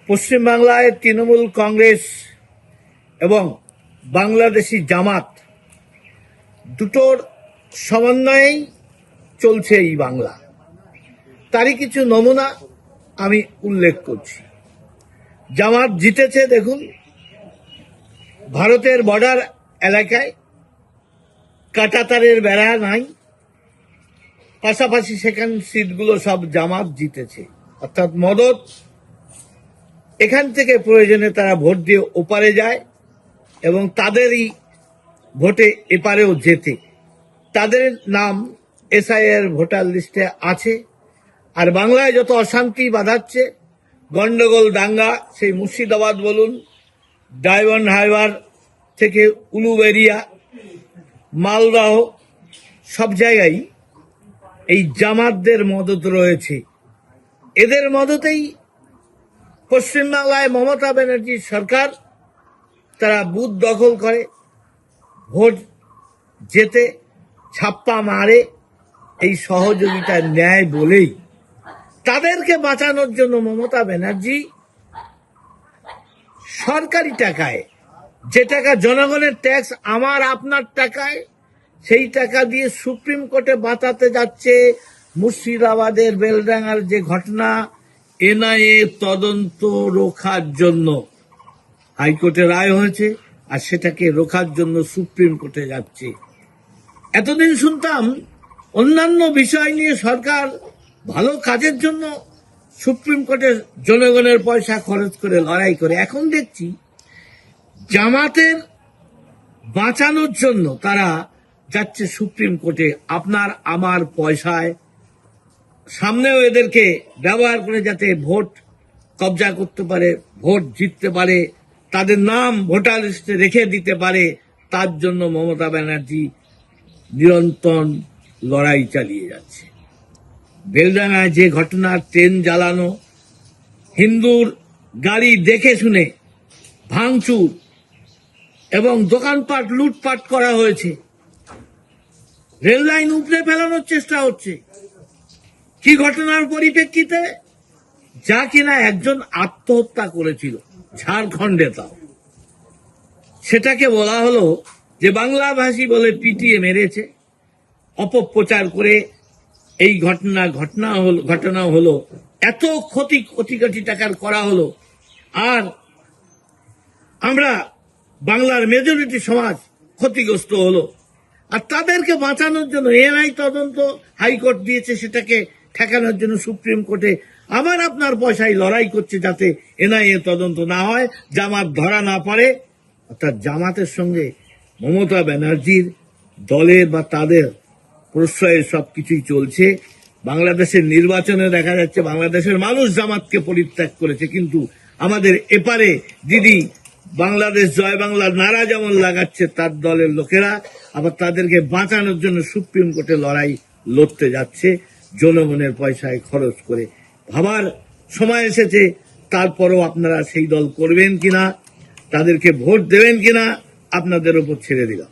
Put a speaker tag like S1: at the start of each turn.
S1: পশ্চিমবাংলায় তৃণমূল কংগ্রেস এবং বাংলাদেশি জামাত দুটোর সমন্বয়েই চলছে এই বাংলা। তারই কিছু নমুনা আমি উল্লেখ করছি। জামাত জিতেছে, দেখুন, ভারতের বর্ডার এলাকায় কাঁটাতারের বেড়া নাই, পাশাপাশি সেখানে সিটগুলো সব জামাত জিতেছে, অর্থাৎ মদত। এখান থেকে প্রয়োজনে তারা ভোট দিয়ে ওপারে যায় এবং তাদেরই ভোটে এপারেও জেতে। তাদের নাম এসআইআর ভোটার লিস্টে আছে। আর বাংলায় যত অশান্তি বাধাচ্ছে, গন্ডগোল দাঙ্গা, সেই মুর্শিদাবাদ বলুন, ডায়মন্ড হারবার থেকে উলুবেড়িয়া, মালদহ, সব জায়গায় এই জামাতদের মদত রয়েছে। এদের মদতেই পশ্চিমবাংলায় মমতা ব্যানার্জির সরকার, তারা বুথ দখল করে, ভোট জেতে, ছাপ্পা মারে। এই সহযোগিতা ন্যায় বলেই তাদেরকে বাঁচানোর জন্য মমতা ব্যানার্জি সরকারি টাকায়, যে টাকা জনগণের ট্যাক্স, আমার আপনার টাকায়, সেই টাকা দিয়ে সুপ্রিম কোর্টে বাঁচাতে যাচ্ছে মুর্শিদাবাদের বেলডাঙ্গার যে ঘটনা, এনআইএ তদন্ত রোখার জন্য হাইকোর্টে রায় হয়েছে, আর সেটাকে রোখার জন্য সুপ্রিম কোর্টে যাচ্ছে। এতদিন শুনতাম অন্যান্য বিষয় নিয়ে সরকার ভালো কাজের জন্য সুপ্রিম কোর্টে জনগণের পয়সা খরচ করে লড়াই করে। এখন দেখছি জামাতের বাঁচানোর জন্য তারা যাচ্ছে সুপ্রিম কোর্টে, আপনার আমার পয়সায়। সামনেও এদেরকে ব্যবহার করে যাতে ভোট কবজা করতে পারে, ভোট জিততে পারে, তাদের নাম ভোটার লিস্টে রেখে দিতে পারে, তার জন্য মমতা ব্যানার্জি নিরন্তর লড়াই চালিয়ে যাচ্ছে। বেলডাঙ্গায় যে ঘটনা, ট্রেন জ্বালানো, হিন্দুর গাড়ি দেখে শুনে ভাঙচুর এবং দোকানপাট লুটপাট করা হয়েছে, রেল লাইন উপড়ে ফেলানোর চেষ্টা হচ্ছে। কি ঘটনার পরিপ্রেক্ষিতে? যা কিনা একজন আত্মহত্যা করেছিল ঝাড়খণ্ডে, তাও সেটাকে বলা হলো যে বাংলাভাষী বলে পিটিয়ে মেরেছে, অপপ্রচার করে এই ঘটনা হলো। এত কোটি কোটি টাকার করা হলো, আর আমরা বাংলার মেজরিটি সমাজ ক্ষতিগ্রস্ত হলো। আর তাদেরকে বাঁচানোর জন্য এনআই তদন্ত হাইকোর্ট দিয়েছে, সেটাকে ঠেকানোর জন্য সুপ্রিম কোর্টে আবার আপনার পয়সায় লড়াই করছে, যাতে এনআইএ তদন্ত না হয়, জামাত ধরা না পড়ে। অর্থাৎ জামাতের সঙ্গে মমতা ব্যানার্জির দলের বা তাদের প্রশ্রয়ে সবকিছুই চলছে। বাংলাদেশের নির্বাচনে দেখা যাচ্ছে বাংলাদেশের মানুষ জামাতকে পরিত্যাগ করেছে, কিন্তু আমাদের এপারে দিদি বাংলাদেশ জয় বাংলার নারা যেমন লাগাচ্ছে তার দলের লোকেরা, আবার তাদেরকে বাঁচানোর জন্য সুপ্রিম কোর্টে লড়াই লড়তে যাচ্ছে জনগণের পয়সায় খরচ করে। ভাবার সময় এসেছে, তারপরও আপনারা সেই দল করবেন কিনা, তাদেরকে ভোট দেবেন কিনা, আপনাদের ওপর ছেড়ে দিলাম।